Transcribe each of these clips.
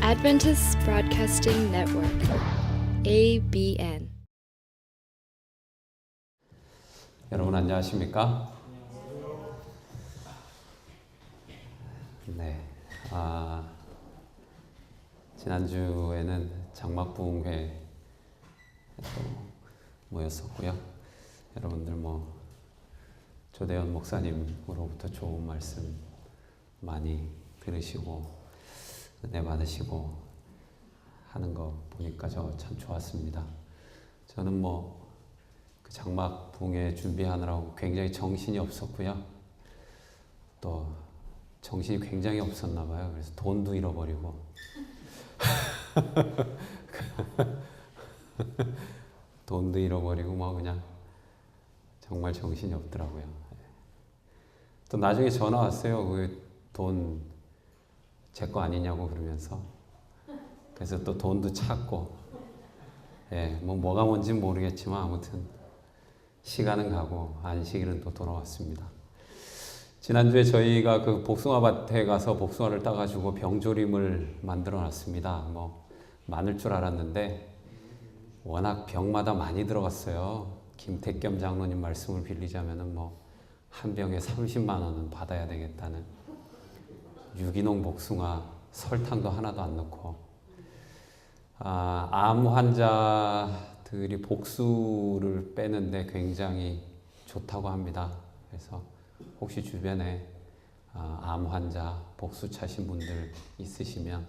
Adventist Broadcasting Network, ABN. 여러분 안녕하십니까? 네, 지난주에는 장막부흥회 또 모였었고요. 여러분들 조대현 목사님으로부터 좋은 말씀 많이 들으시고 은혜 받으시고 하는 거 보니까 저 참 좋았습니다. 저는 그 장막 부흥회 준비하느라고 굉장히 정신이 없었고요. 또 정신이 굉장히 없었나 봐요. 그래서 돈도 잃어버리고 돈도 잃어버리고 그냥 정말 정신이 없더라고요. 또 나중에 전화 왔어요. 그 돈 제 거 아니냐고 그러면서. 그래서 또 돈도 찾고, 뭐가 뭔지는 모르겠지만 아무튼 시간은 가고 안식일은 또 돌아왔습니다. 지난주에 저희가 그 복숭아밭에 가서 복숭아를 따가지고 병조림을 만들어 놨습니다. 많을 줄 알았는데 워낙 병마다 많이 들어갔어요. 김택겸 장로님 말씀을 빌리자면은 한 병에 30만 원은 받아야 되겠다는, 유기농 복숭아 설탕도 하나도 안 넣고. 암 환자들이 복수를 빼는데 굉장히 좋다고 합니다. 그래서 혹시 주변에 암 환자 복수 차신 분들 있으시면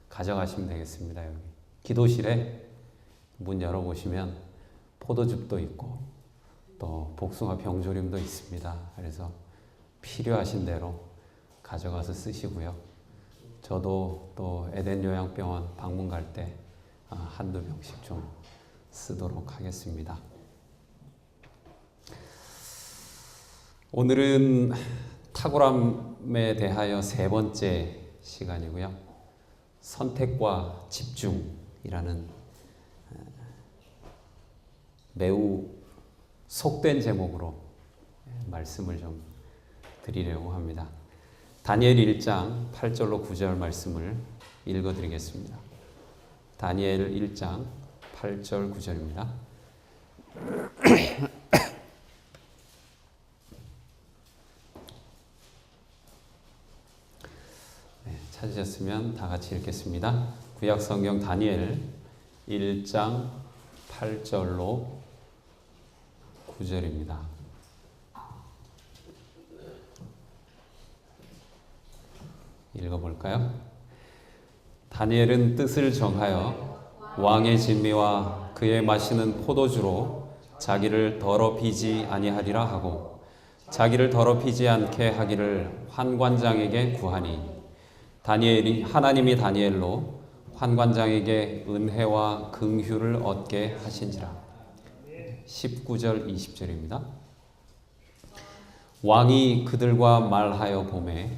가져가시면 되겠습니다. 여기 기도실에 문 열어보시면 포도즙도 있고 또 복숭아 병조림도 있습니다. 그래서 필요하신 대로 가져가서 쓰시고요. 저도 또 에덴 요양병원 방문 갈 때 한두 병씩 좀 쓰도록 하겠습니다. 오늘은 탁월함에 대하여 세 번째 시간이고요. 선택과 집중이라는 매우 속된 제목으로 말씀을 좀 드리려고 합니다. 다니엘 1장 8절로 9절 말씀을 읽어드리겠습니다. 다니엘 1장 8절 9절입니다. 찾으셨으면 다 같이 읽겠습니다. 구약성경 다니엘 1장 8절로 9절입니다. 읽어볼까요? 다니엘은 뜻을 정하여 왕의 진미와 그의 마시는 포도주로 자기를 더럽히지 아니하리라 하고 자기를 더럽히지 않게 하기를 환관장에게 구하니 하나님이 다니엘로 환관장에게 은혜와 긍휼을 얻게 하신지라. 19절 20절입니다. 왕이 그들과 말하여 보매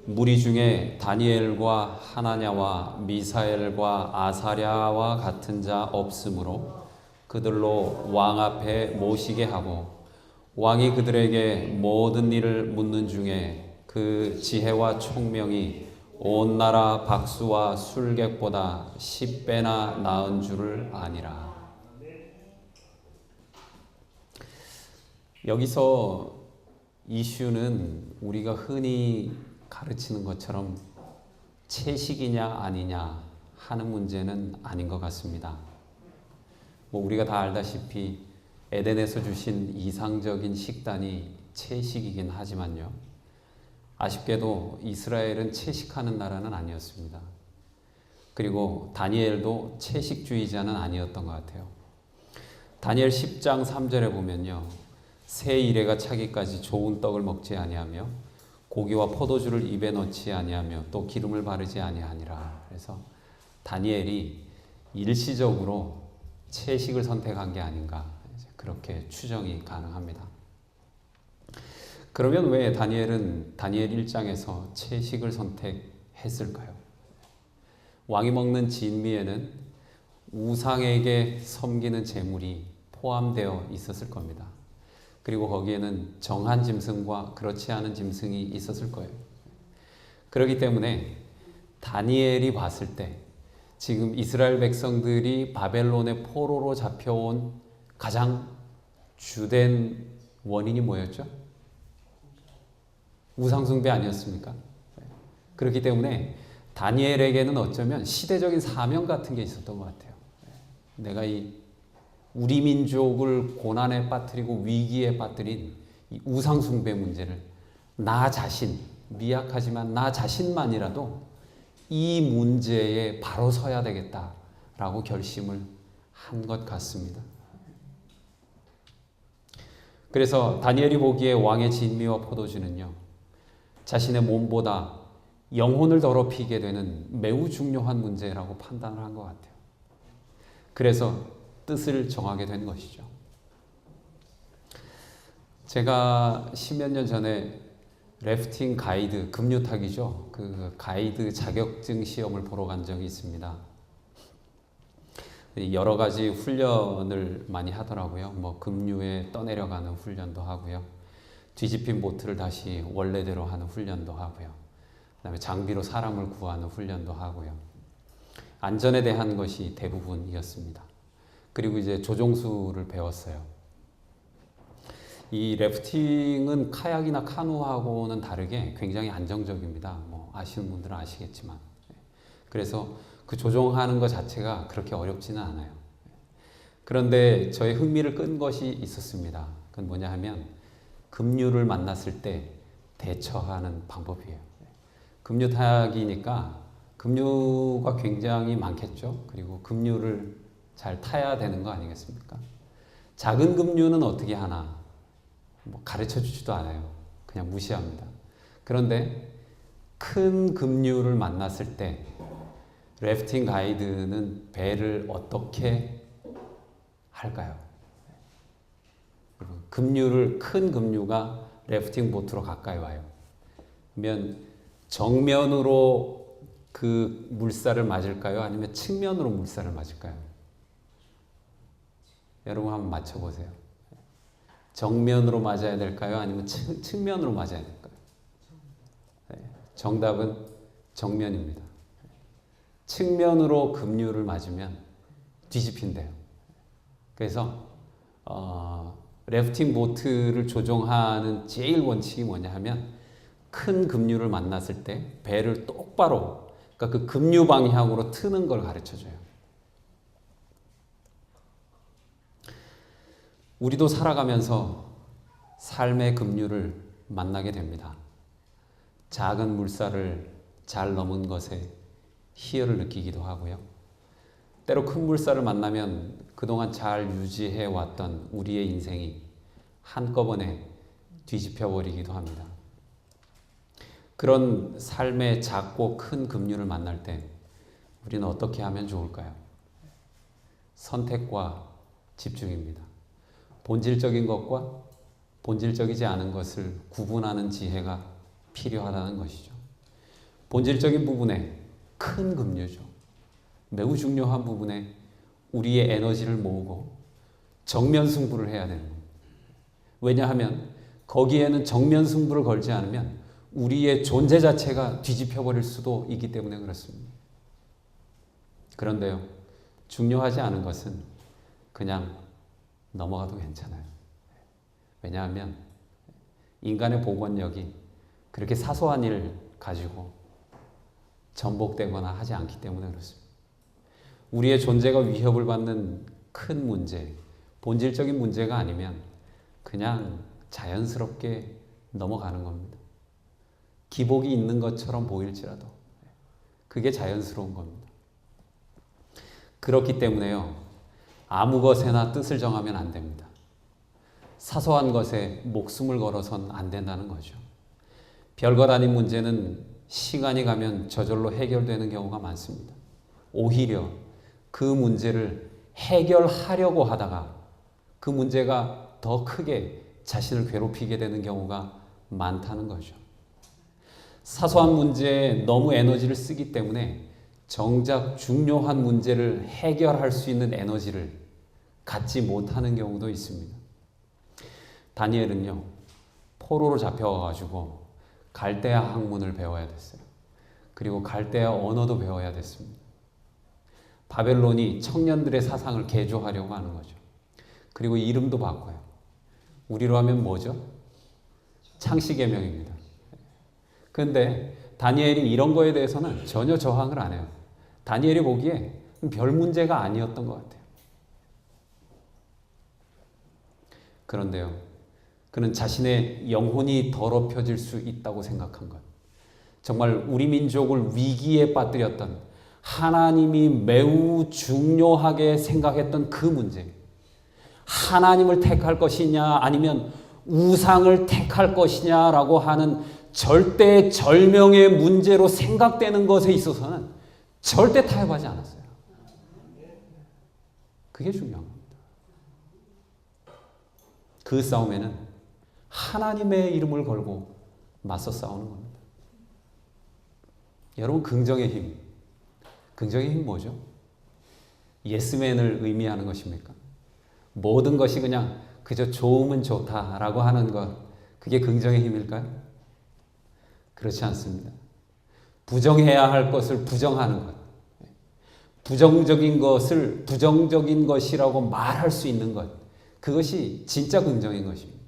무리 중에 다니엘과 하나냐와 미사엘과 아사랴와 같은 자 없으므로 그들로 왕 앞에 모시게 하고 왕이 그들에게 모든 일을 묻는 중에 그 지혜와 총명이 온 나라 박수와 술객보다 10배나 나은 줄을 아니라. 여기서 이슈는 우리가 흔히 가르치는 것처럼 채식이냐 아니냐 하는 문제는 아닌 것 같습니다. 우리가 다 알다시피 에덴에서 주신 이상적인 식단이 채식이긴 하지만요. 아쉽게도 이스라엘은 채식하는 나라는 아니었습니다. 그리고 다니엘도 채식주의자는 아니었던 것 같아요. 다니엘 10장 3절에 보면요. 새 이레가 차기까지 좋은 떡을 먹지 아니하며 고기와 포도주를 입에 넣지 아니하며 또 기름을 바르지 아니하니라. 그래서 다니엘이 일시적으로 채식을 선택한 게 아닌가, 그렇게 추정이 가능합니다. 그러면 왜 다니엘은 다니엘 1장에서 채식을 선택했을까요? 왕이 먹는 진미에는 우상에게 섬기는 제물이 포함되어 있었을 겁니다. 그리고 거기에는 정한 짐승과 그렇지 않은 짐승이 있었을 거예요. 그렇기 때문에 다니엘이 봤을 때 지금 이스라엘 백성들이 바벨론의 포로로 잡혀온 가장 주된 원인이 뭐였죠? 우상숭배 아니었습니까? 그렇기 때문에 다니엘에게는 어쩌면 시대적인 사명 같은 게 있었던 것 같아요. 내가 우리 민족을 고난에 빠뜨리고 위기에 빠뜨린 이 우상숭배 문제를 나 자신, 미약하지만 나 자신만이라도 이 문제에 바로 서야 되겠다라고 결심을 한 것 같습니다. 그래서 다니엘이 보기에 왕의 진미와 포도주는요, 자신의 몸보다 영혼을 더럽히게 되는 매우 중요한 문제라고 판단을 한 것 같아요. 그래서 뜻을 정하게 된 것이죠. 제가 십몇 년 전에 래프팅 가이드, 급류타기죠. 그 가이드 자격증 시험을 보러 간 적이 있습니다. 여러 가지 훈련을 많이 하더라고요. 뭐 급류에 떠내려가는 훈련도 하고요. 뒤집힌 보트를 다시 원래대로 하는 훈련도 하고요. 그다음에 장비로 사람을 구하는 훈련도 하고요. 안전에 대한 것이 대부분이었습니다. 그리고 이제 조종수를 배웠어요. 이 래프팅은 카약이나 카누하고는 다르게 굉장히 안정적입니다. 뭐 아시는 분들은 아시겠지만. 그래서 그 조종하는 것 자체가 그렇게 어렵지는 않아요. 그런데 저의 흥미를 끈 것이 있었습니다. 그건 뭐냐 하면 급류를 만났을 때 대처하는 방법이에요. 급류타기니까 급류가 굉장히 많겠죠. 그리고 급류를 잘 타야 되는 거 아니겠습니까? 작은 급류는 어떻게 하나? 뭐 가르쳐 주지도 않아요. 그냥 무시합니다. 그런데 큰 급류를 만났을 때 래프팅 가이드는 배를 어떻게 할까요? 큰 급류가 래프팅 보트로 가까이 와요. 그러면 정면으로 그 물살을 맞을까요? 아니면 측면으로 물살을 맞을까요? 여러분 한번 맞춰보세요. 정면으로 맞아야 될까요? 아니면 측면으로 맞아야 될까요? 정답은 정면입니다. 측면으로 급류를 맞으면 뒤집힌대요. 그래서 래프팅 보트를 조종하는 제일 원칙이 뭐냐 하면 큰 급류를 만났을 때 배를 똑바로, 그러니까 그 급류 방향으로 트는 걸 가르쳐줘요. 우리도 살아가면서 삶의 급류를 만나게 됩니다. 작은 물살을 잘 넘은 것에 희열을 느끼기도 하고요. 때로 큰 물살을 만나면 그동안 잘 유지해 왔던 우리의 인생이 한꺼번에 뒤집혀 버리기도 합니다. 그런 삶의 작고 큰 급류를 만날 때 우리는 어떻게 하면 좋을까요? 선택과 집중입니다. 본질적인 것과 본질적이지 않은 것을 구분하는 지혜가 필요하다는 것이죠. 본질적인 부분에 큰 급류죠. 매우 중요한 부분에 우리의 에너지를 모으고 정면 승부를 해야 되는 겁니다. 왜냐하면 거기에는 정면 승부를 걸지 않으면 우리의 존재 자체가 뒤집혀 버릴 수도 있기 때문에 그렇습니다. 그런데요, 중요하지 않은 것은 그냥 넘어가도 괜찮아요. 왜냐하면 인간의 복원력이 그렇게 사소한 일을 가지고 전복되거나 하지 않기 때문에 그렇습니다. 우리의 존재가 위협을 받는 큰 문제, 본질적인 문제가 아니면 그냥 자연스럽게 넘어가는 겁니다. 기복이 있는 것처럼 보일지라도 그게 자연스러운 겁니다. 그렇기 때문에요, 아무 것에나 뜻을 정하면 안 됩니다. 사소한 것에 목숨을 걸어선 안 된다는 거죠. 별것 아닌 문제는 시간이 가면 저절로 해결되는 경우가 많습니다. 오히려 그 문제를 해결하려고 하다가 그 문제가 더 크게 자신을 괴롭히게 되는 경우가 많다는 거죠. 사소한 문제에 너무 에너지를 쓰기 때문에 정작 중요한 문제를 해결할 수 있는 에너지를 갖지 못하는 경우도 있습니다. 다니엘은요, 포로로 잡혀가지고 갈대아 학문을 배워야 됐어요. 그리고 갈대아 언어도 배워야 됐습니다. 바벨론이 청년들의 사상을 개조하려고 하는 거죠. 그리고 이름도 바꿔요. 우리로 하면 뭐죠? 창시계명입니다. 그런데 다니엘이 이런 거에 대해서는 전혀 저항을 안 해요. 다니엘이 보기에 별 문제가 아니었던 것 같아요. 그런데요, 그는 자신의 영혼이 더럽혀질 수 있다고 생각한 것, 정말 우리 민족을 위기에 빠뜨렸던, 하나님이 매우 중요하게 생각했던 그 문제, 하나님을 택할 것이냐 아니면 우상을 택할 것이냐라고 하는 절대절명의 문제로 생각되는 것에 있어서는 절대 타협하지 않았어요. 그게 중요한 겁니다. 그 싸움에는 하나님의 이름을 걸고 맞서 싸우는 겁니다. 여러분, 긍정의 힘. 긍정의 힘 뭐죠? 예스맨을 의미하는 것입니까? 모든 것이 그냥 그저 좋으면 좋다라고 하는 것, 그게 긍정의 힘일까요? 그렇지 않습니다. 부정해야 할 것을 부정하는 것, 부정적인 것을 부정적인 것이라고 말할 수 있는 것, 그것이 진짜 긍정인 것입니다.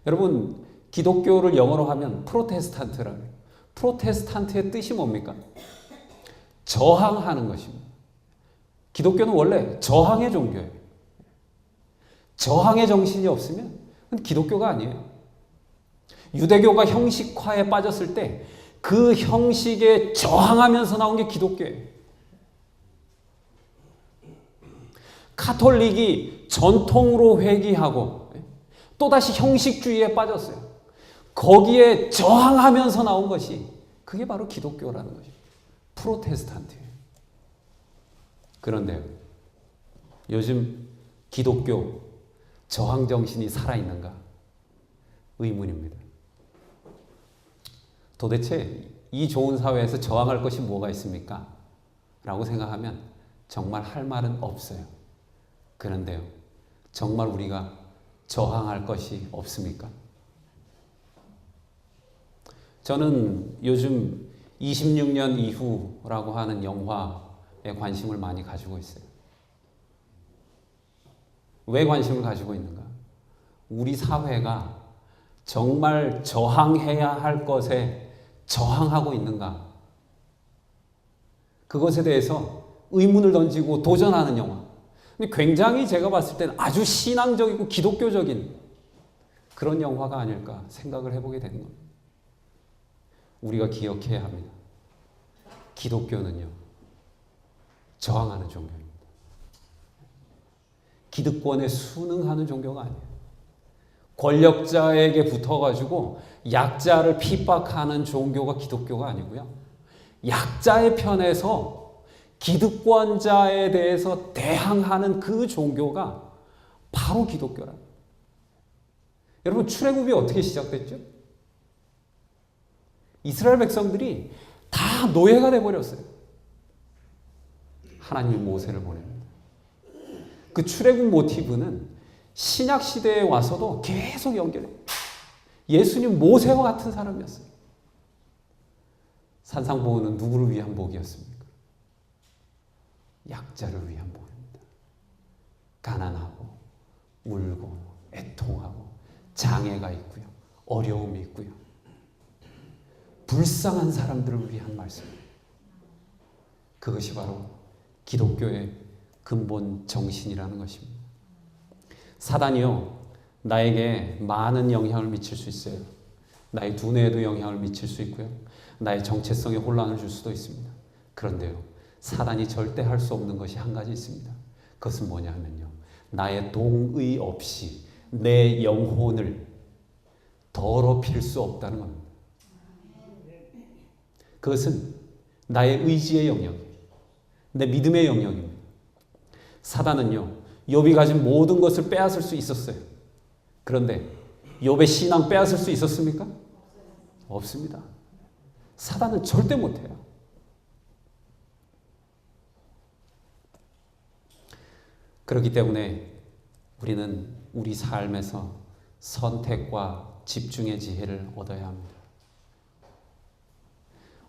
여러분, 기독교를 영어로 하면 프로테스탄트라고 해요. 프로테스탄트의 뜻이 뭡니까? 저항하는 것입니다. 기독교는 원래 저항의 종교예요. 저항의 정신이 없으면 그건 기독교가 아니에요. 유대교가 형식화에 빠졌을 때 그 형식에 저항하면서 나온 게 기독교예요. 카톨릭이 전통으로 회귀하고 또다시 형식주의에 빠졌어요. 거기에 저항하면서 나온 것이, 그게 바로 기독교라는 것이죠. 프로테스탄트예요. 그런데요, 요즘 기독교 저항 정신이 살아있는가? 의문입니다. 도대체 이 좋은 사회에서 저항할 것이 뭐가 있습니까? 라고 생각하면 정말 할 말은 없어요. 그런데요, 정말 우리가 저항할 것이 없습니까? 저는 요즘 26년 이후라고 하는 영화에 관심을 많이 가지고 있어요. 왜 관심을 가지고 있는가? 우리 사회가 정말 저항해야 할 것에 저항하고 있는가? 그것에 대해서 의문을 던지고 도전하는 영화. 근데 굉장히 제가 봤을 때는 아주 신앙적이고 기독교적인 그런 영화가 아닐까 생각을 해보게 되는 겁니다. 우리가 기억해야 합니다. 기독교는요, 저항하는 종교입니다. 기득권에 순응하는 종교가 아니에요. 권력자에게 붙어가지고 약자를 핍박하는 종교가 기독교가 아니고요. 약자의 편에서 기득권자에 대해서 대항하는 그 종교가 바로 기독교라. 여러분, 출애굽이 어떻게 시작됐죠? 이스라엘 백성들이 다 노예가 돼버렸어요. 하나님이 모세를 보냅니다. 그 출애굽 모티브는 신약 시대에 와서도 계속 연결해요. 예수님 모세와 같은 사람이었어요. 산상보호는 누구를 위한 복이었습니까? 약자를 위한 복입니다. 가난하고 울고 애통하고 장애가 있고요, 어려움이 있고요, 불쌍한 사람들을 위한 말씀입니다. 그것이 바로 기독교의 근본 정신이라는 것입니다. 사단이요, 나에게 많은 영향을 미칠 수 있어요. 나의 두뇌에도 영향을 미칠 수 있고요, 나의 정체성에 혼란을 줄 수도 있습니다. 그런데요, 사단이 절대 할 수 없는 것이 한 가지 있습니다. 그것은 뭐냐 하면요, 나의 동의 없이 내 영혼을 더럽힐 수 없다는 겁니다. 그것은 나의 의지의 영역이에요. 내 믿음의 영역입니다. 사단은요, 욥이 가진 모든 것을 빼앗을 수 있었어요. 그런데 욥의 신앙 빼앗을 수 있었습니까? 없습니다. 사단은 절대 못해요. 그렇기 때문에 우리는 우리 삶에서 선택과 집중의 지혜를 얻어야 합니다.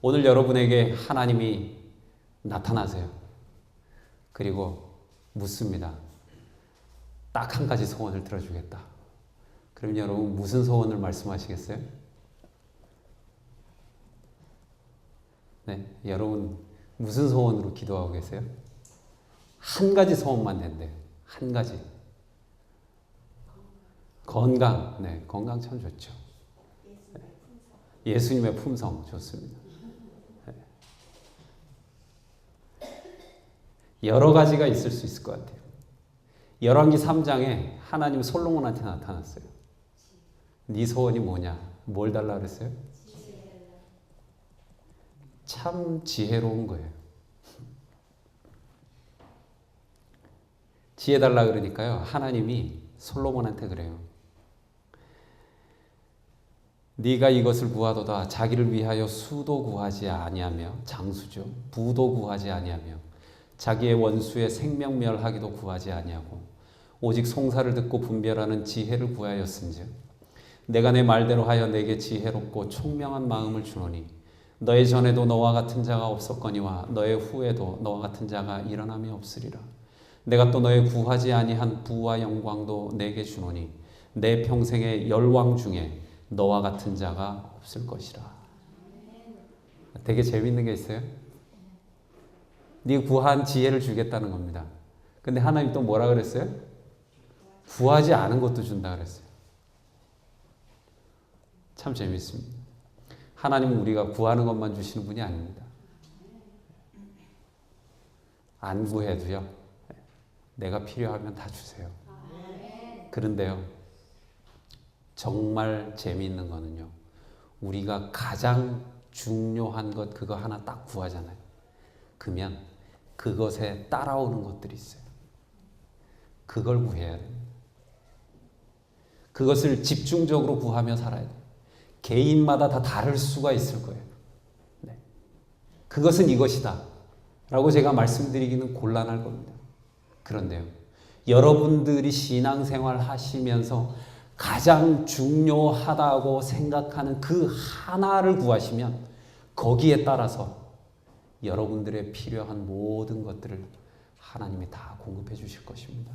오늘 여러분에게 하나님이 나타나세요. 그리고 묻습니다. 딱 한 가지 소원을 들어주겠다. 그럼 여러분 무슨 소원을 말씀하시겠어요? 네, 여러분 무슨 소원으로 기도하고 계세요? 한 가지 소원만 된대요. 한 가지. 건강. 네, 건강 참 좋죠. 예수님의 품성 좋습니다. 네. 여러 가지가 있을 수 있을 것 같아요. 열왕기 3장에 하나님 솔로몬한테 나타났어요. 네 소원이 뭐냐? 뭘 달라 그랬어요? 참 지혜로운 거예요. 지혜 달라 그러니까요. 하나님이 솔로몬한테 그래요. 네가 이것을 구하도다. 자기를 위하여 수도 구하지 아니하며, 장수죠. 부도 구하지 아니하며, 자기의 원수의 생명멸하기도 구하지 아니하고, 오직 송사를 듣고 분별하는 지혜를 구하였은즉 내가 내 말대로 하여 내게 지혜롭고 총명한 마음을 주노니 너의 전에도 너와 같은 자가 없었거니와 너의 후에도 너와 같은 자가 일어남이 없으리라. 내가 또 너의 구하지 아니한 부와 영광도 내게 주노니 내 평생의 열왕 중에 너와 같은 자가 없을 것이라. 되게 재밌는 게 있어요. 네 구한 지혜를 주겠다는 겁니다. 근데 하나님 또 뭐라 그랬어요? 구하지 않은 것도 준다 그랬어요. 참 재밌습니다. 하나님은 우리가 구하는 것만 주시는 분이 아닙니다. 안 구해도요. 내가 필요하면 다 주세요. 그런데요. 정말 재미있는 거는요. 우리가 가장 중요한 것 그거 하나 딱 구하잖아요. 그러면 그것에 따라오는 것들이 있어요. 그걸 구해야 됩니다. 그것을 집중적으로 구하며 살아야 돼요. 개인마다 다 다를 수가 있을 거예요. 네. 그것은 이것이다 라고 제가 말씀드리기는 곤란할 겁니다. 그런데요. 여러분들이 신앙생활 하시면서 가장 중요하다고 생각하는 그 하나를 구하시면 거기에 따라서 여러분들의 필요한 모든 것들을 하나님이 다 공급해 주실 것입니다.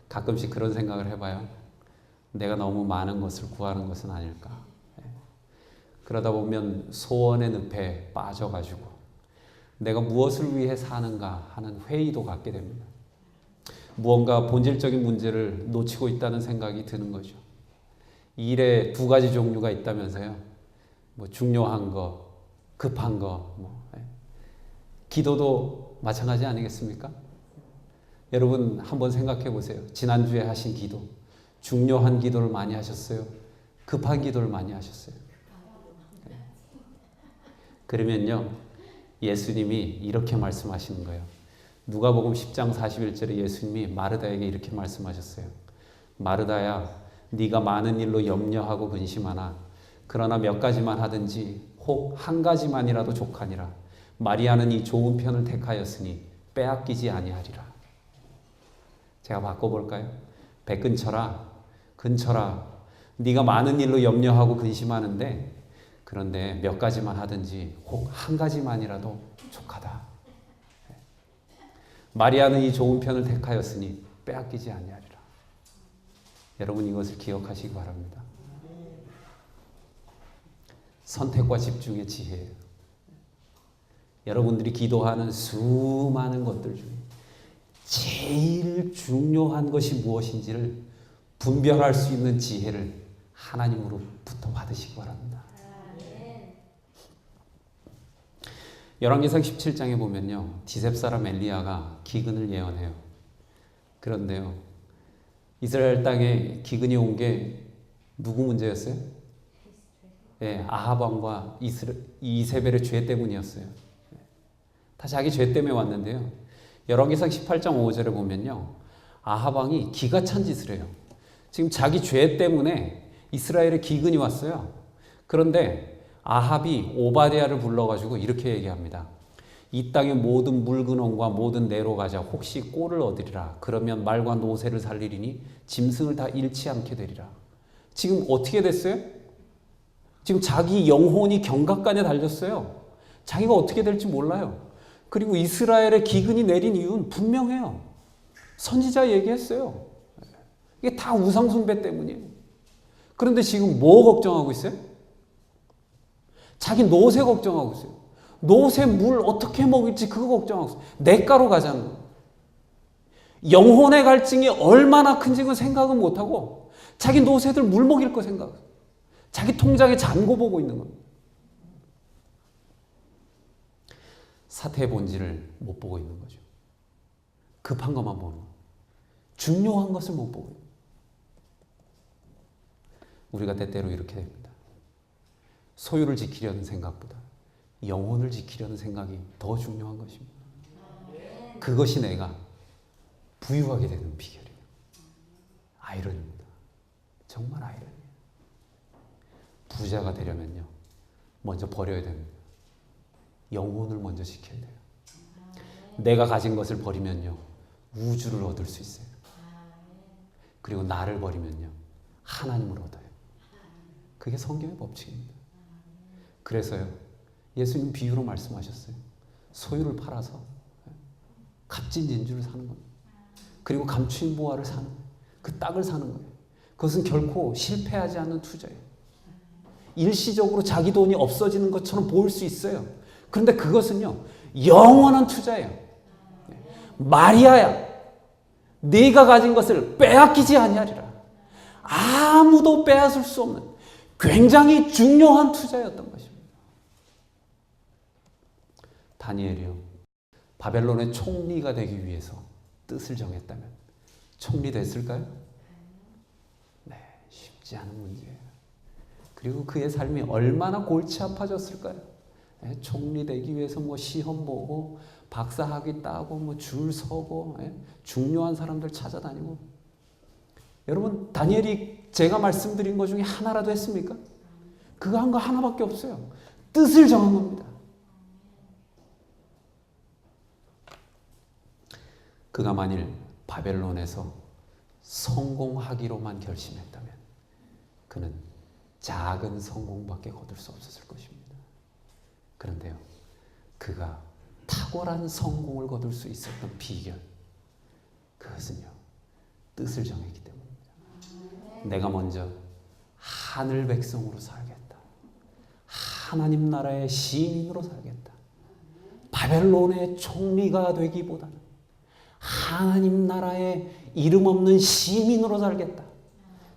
가끔씩 그런 생각을 해봐요. 내가 너무 많은 것을 구하는 것은 아닐까. 그러다 보면 소원의 늪에 빠져가지고 내가 무엇을 위해 사는가 하는 회의도 갖게 됩니다. 무언가 본질적인 문제를 놓치고 있다는 생각이 드는 거죠. 일에 두 가지 종류가 있다면서요. 뭐 중요한 거, 급한 거, 기도도 마찬가지 아니겠습니까? 여러분 한번 생각해 보세요. 지난주에 하신 기도, 중요한 기도를 많이 하셨어요? 급한 기도를 많이 하셨어요? 그러면요. 예수님이 이렇게 말씀하시는 거예요. 누가복음 10장 41절에 예수님이 마르다에게 이렇게 말씀하셨어요. 마르다야, 네가 많은 일로 염려하고 근심하나 그러나 몇 가지만 하든지 혹 한 가지만이라도 족하니라. 마리아는 이 좋은 편을 택하였으니 빼앗기지 아니하리라. 제가 바꿔볼까요? 배 근처라. 네가 많은 일로 염려하고 근심하는데 그런데 몇 가지만 하든지 혹 한 가지만이라도 족하다. 마리아는 이 좋은 편을 택하였으니 빼앗기지 아니하리라. 여러분 이것을 기억하시기 바랍니다. 선택과 집중의 지혜예요. 여러분들이 기도하는 수많은 것들 중에 제일 중요한 것이 무엇인지를 분별할 수 있는 지혜를 하나님으로부터 받으시기 바랍니다. 열왕기상 17장에 보면요. 디셉 사람 엘리야가 기근을 예언해요. 그런데요. 이스라엘 땅에 기근이 온 게 누구 문제였어요? 네, 아합 왕과 이세벨의 죄 때문이었어요. 다 자기 죄 때문에 왔는데요. 열왕기상 18장 5절에 보면요. 아합 왕이 기가 찬 짓을 해요. 지금 자기 죄 때문에 이스라엘에 기근이 왔어요. 그런데 아합이 오바댜를 불러가지고 이렇게 얘기합니다. 이 땅의 모든 물근원과 모든 내로 가자. 혹시 꼴을 얻으리라. 그러면 말과 노새를 살리리니 짐승을 다 잃지 않게 되리라. 지금 어떻게 됐어요? 지금 자기 영혼이 경각간에 달렸어요. 자기가 어떻게 될지 몰라요. 그리고 이스라엘의 기근이 내린 이유는 분명해요. 선지자 얘기했어요. 이게 다 우상숭배 때문이에요. 그런데 지금 뭐 걱정하고 있어요? 자기 노새 걱정하고 있어요. 노새 물 어떻게 먹일지 그거 걱정하고 있어요. 냇가로 가자는 거예요. 영혼의 갈증이 얼마나 큰지 그 생각은 못하고 자기 노새들 물 먹일 거 생각해요. 자기 통장에 잔고 보고 있는 겁니다. 사태의 본질을 못 보고 있는 거죠. 급한 것만 보는 거예요. 중요한 것을 못 보고 있는 거예요. 우리가 때때로 이렇게 됩니다. 소유를 지키려는 생각보다 영혼을 지키려는 생각이 더 중요한 것입니다. 그것이 내가 부유하게 되는 비결이에요. 아이러니입니다. 정말 아이러니예요. 부자가 되려면요, 먼저 버려야 됩니다. 영혼을 먼저 지켜야 돼요. 내가 가진 것을 버리면요, 우주를 얻을 수 있어요. 그리고 나를 버리면요, 하나님을 얻어요. 그게 성경의 법칙입니다. 그래서요, 예수님 비유로 말씀하셨어요. 소유를 팔아서 값진 진주를 사는 겁니다. 그리고 감추인 보화를 사는 거예요. 그 딱을 사는 거예요. 그것은 결코 실패하지 않는 투자예요. 일시적으로 자기 돈이 없어지는 것처럼 보일 수 있어요. 그런데 그것은요, 영원한 투자예요. 마리아야, 네가 가진 것을 빼앗기지 아니하리라. 아무도 빼앗을 수 없는 굉장히 중요한 투자였던 것입니다. 다니엘이요, 바벨론의 총리가 되기 위해서 뜻을 정했다면 총리 됐을까요? 네, 쉽지 않은 문제예요. 그리고 그의 삶이 얼마나 골치 아파졌을까요? 네, 총리 되기 위해서 뭐 시험 보고 박사학위 따고 뭐 줄 서고, 네, 중요한 사람들 찾아다니고. 여러분, 다니엘이 제가 말씀드린 것 중에 하나라도 했습니까? 그거 한 거 하나밖에 없어요. 뜻을 정한 겁니다. 그가 만일 바벨론에서 성공하기로만 결심했다면 그는 작은 성공밖에 거둘 수 없었을 것입니다. 그런데요, 그가 탁월한 성공을 거둘 수 있었던 비결, 그것은요, 뜻을 정했기 때문입니다. 내가 먼저 하늘 백성으로 살겠다. 하나님 나라의 시민으로 살겠다. 바벨론의 총리가 되기보다는 하나님 나라의 이름 없는 시민으로 살겠다.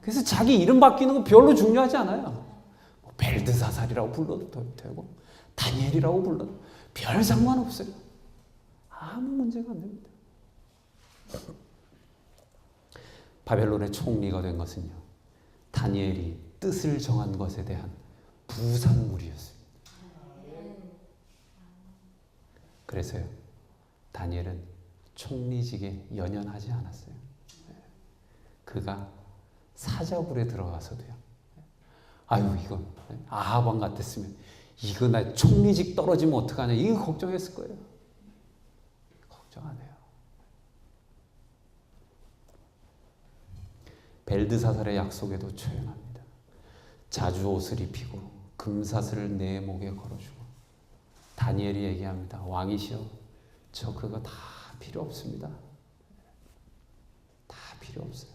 그래서 자기 이름 바뀌는 거 별로 중요하지 않아요. 벨드사살이라고 불러도 되고 다니엘이라고 불러도 별 상관없어요. 아무 문제가 안 됩니다. 바벨론의 총리가 된 것은요, 다니엘이 뜻을 정한 것에 대한 부산물이었습니다. 그래서요, 다니엘은 총리직에 연연하지 않았어요. 그가 사자굴에 들어가서도요, 아유, 이거 아합 왕 같았으면 이거 나 총리직 떨어지면 어떡하냐, 이거 걱정했을 거예요. 걱정 안 해요. 벨드사살의 약속에도 초연합니다. 자주 옷을 입히고 금사슬을 내 목에 걸어주고. 다니엘이 얘기합니다. 왕이시여, 저 그거 다 필요 없습니다. 다 필요 없어요.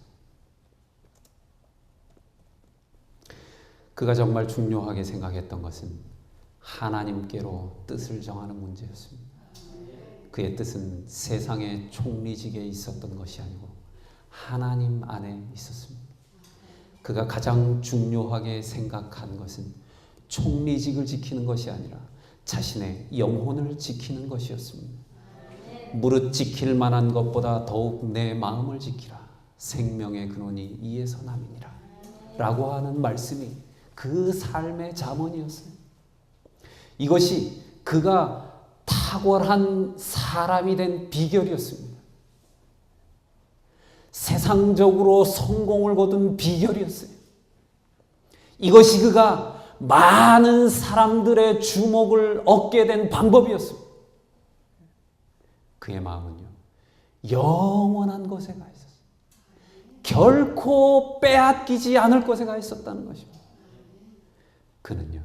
그가 정말 중요하게 생각했던 것은 하나님께로 뜻을 정하는 문제였습니다. 그의 뜻은 세상의 총리직에 있었던 것이 아니고 하나님 안에 있었습니다. 그가 가장 중요하게 생각한 것은 총리직을 지키는 것이 아니라 자신의 영혼을 지키는 것이었습니다. 무릇 지킬 만한 것보다 더욱 내 마음을 지키라. 생명의 근원이 이에서 남이니라. 라고 하는 말씀이 그 삶의 잠언이었어요. 이것이 그가 탁월한 사람이 된 비결이었습니다. 세상적으로 성공을 거둔 비결이었어요. 이것이 그가 많은 사람들의 주목을 얻게 된 방법이었습니다. 그의 마음은요, 영원한 것에 가 있었어요. 결코 빼앗기지 않을 것에 가 있었다는 것입니다. 그는요,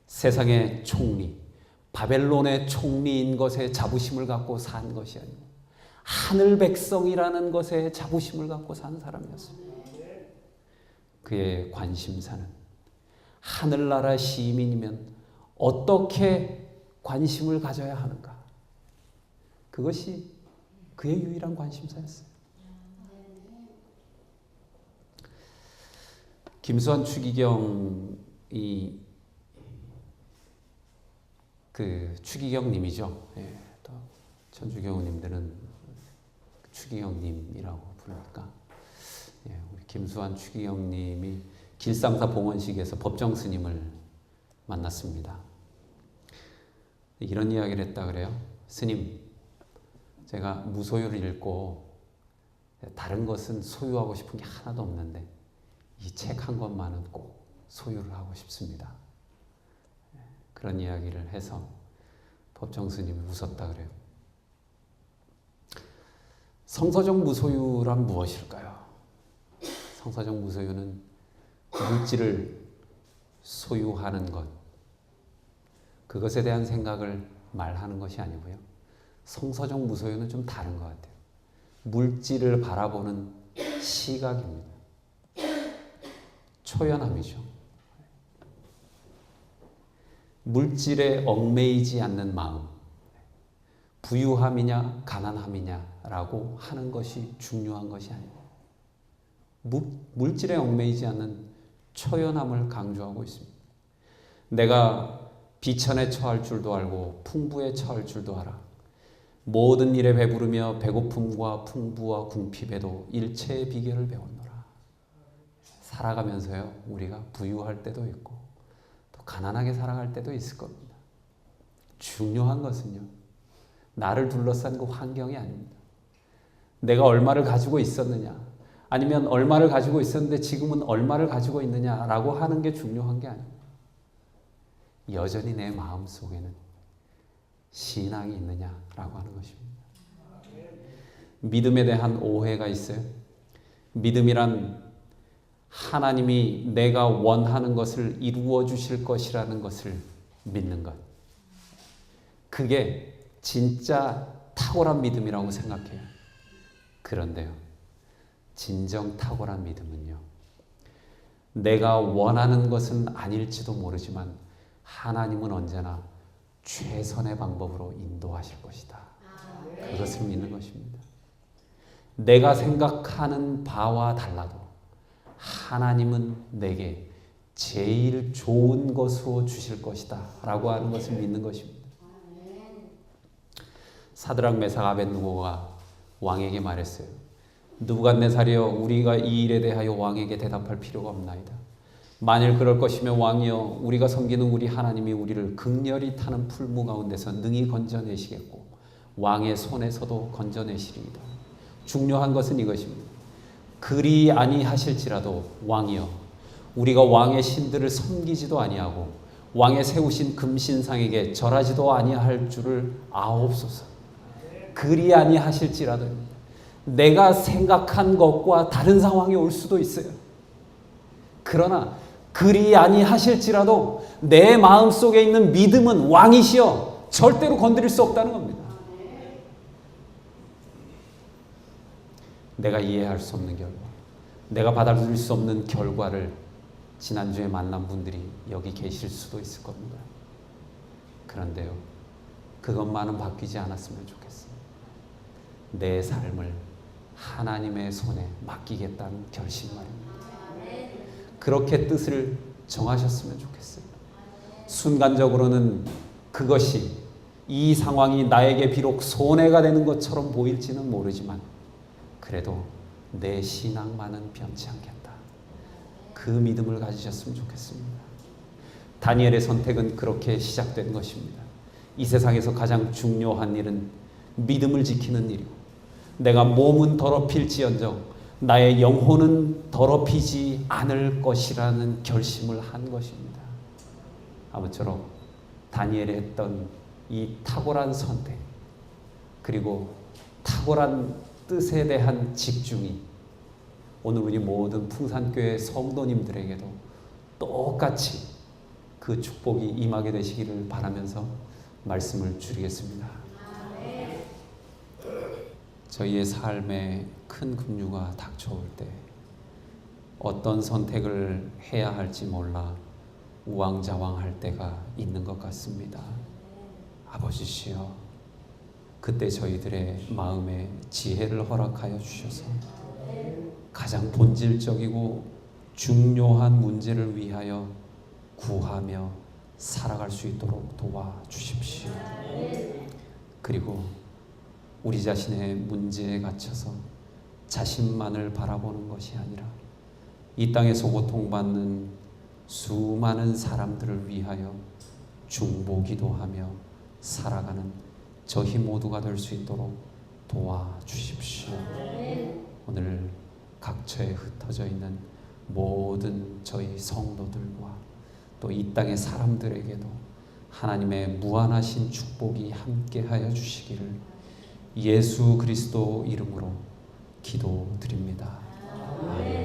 세상의 총리, 바벨론의 총리인 것에 자부심을 갖고 산 것이 아니고 하늘 백성이라는 것에 자부심을 갖고 산 사람이었습니다. 그의 관심사는 하늘나라 시민이면 어떻게 관심을 가져야 하는가. 그것이 그의 유일한 관심사였어요. 김수환 추기경이 그 추기경님이죠. 예, 또 천주교우님들은 추기경님이라고 부르니까, 예, 우리 김수환 추기경님이 길상사 봉헌식에서 법정 스님을 만났습니다. 이런 이야기를 했다 그래요. 스님, 제가 무소유를 읽고 다른 것은 소유하고 싶은 게 하나도 없는데 이 책 한 권만은 꼭 소유를 하고 싶습니다. 그런 이야기를 해서 법정 스님이 웃었다 그래요. 성서적 무소유란 무엇일까요? 성서적 무소유는 물질을 소유하는 것, 그것에 대한 생각을 말하는 것이 아니고요. 성서적 무소유는 좀 다른 것 같아요. 물질을 바라보는 시각입니다. 초연함이죠. 물질에 얽매이지 않는 마음, 부유함이냐 가난함이냐라고 하는 것이 중요한 것이 아니고 물질에 얽매이지 않는 초연함을 강조하고 있습니다. 내가 비천에 처할 줄도 알고 풍부에 처할 줄도 알아. 모든 일에 배부르며 배고픔과 풍부와 궁핍에도 일체의 비결을 배웠노라. 살아가면서요, 우리가 부유할 때도 있고 또 가난하게 살아갈 때도 있을 겁니다. 중요한 것은요, 나를 둘러싼 그 환경이 아닙니다. 내가 얼마를 가지고 있었느냐, 아니면 얼마를 가지고 있었는데 지금은 얼마를 가지고 있느냐라고 하는 게 중요한 게 아닙니다. 여전히 내 마음 속에는 신앙이 있느냐라고 하는 것입니다. 믿음에 대한 오해가 있어요. 믿음이란 하나님이 내가 원하는 것을 이루어 주실 것이라는 것을 믿는 것. 그게 진짜 탁월한 믿음이라고 생각해요. 그런데요, 진정 탁월한 믿음은요, 내가 원하는 것은 아닐지도 모르지만 하나님은 언제나 최선의 방법으로 인도하실 것이다. 그것을 믿는 것입니다. 내가 생각하는 바와 달라도 하나님은 내게 제일 좋은 것으로 주실 것이다 라고 하는 것을 믿는 것입니다. 사드락 메삭 아벳느고가 왕에게 말했어요. 느부갓네살이여, 우리가 이 일에 대하여 왕에게 대답할 필요가 없나이다. 만일 그럴 것이면 왕이여, 우리가 섬기는 우리 하나님이 우리를 극렬히 타는 풀무 가운데서 능히 건져내시겠고 왕의 손에서도 건져내시리이다. 중요한 것은 이것입니다. 그리 아니하실지라도 왕이여, 우리가 왕의 신들을 섬기지도 아니하고 왕의 세우신 금신상에게 절하지도 아니할 줄을 아옵소서. 그리 아니하실지라도 내가 생각한 것과 다른 상황이 올 수도 있어요. 그러나 그리 아니하실지라도 내 마음속에 있는 믿음은 왕이시여 절대로 건드릴 수 없다는 겁니다. 내가 이해할 수 없는 결과, 내가 받아들일 수 없는 결과를 지난주에 만난 분들이 여기 계실 수도 있을 겁니다. 그런데요, 그것만은 바뀌지 않았으면 좋겠어요. 내 삶을 하나님의 손에 맡기겠다는 결심 말입니다. 그렇게 뜻을 정하셨으면 좋겠어요. 순간적으로는 그것이, 이 상황이 나에게 비록 손해가 되는 것처럼 보일지는 모르지만 그래도 내 신앙만은 변치 않겠다. 그 믿음을 가지셨으면 좋겠습니다. 다니엘의 선택은 그렇게 시작된 것입니다. 이 세상에서 가장 중요한 일은 믿음을 지키는 일이고, 내가 몸은 더럽힐지언정 나의 영혼은 더럽히지 않을 것이라는 결심을 한 것입니다. 아무쪼록 다니엘이 했던 이 탁월한 선택, 그리고 탁월한 뜻에 대한 집중이 오늘 우리 모든 풍산교회 성도님들에게도 똑같이 그 축복이 임하게 되시기를 바라면서 말씀을 줄이겠습니다. 저희의 삶에 큰 급류가 닥쳐올 때 어떤 선택을 해야 할지 몰라 우왕좌왕할 때가 있는 것 같습니다. 아버지시여, 그때 저희들의 마음에 지혜를 허락하여 주셔서 가장 본질적이고 중요한 문제를 위하여 구하며 살아갈 수 있도록 도와주십시오. 그리고 우리 자신의 문제에 갇혀서 자신만을 바라보는 것이 아니라 이 땅에서 고통받는 수많은 사람들을 위하여 중보기도하며 살아가는 저희 모두가 될 수 있도록 도와주십시오. 오늘 각처에 흩어져 있는 모든 저희 성도들과 또 이 땅의 사람들에게도 하나님의 무한하신 축복이 함께하여 주시기를 예수 그리스도 이름으로 기도드립니다. 아멘.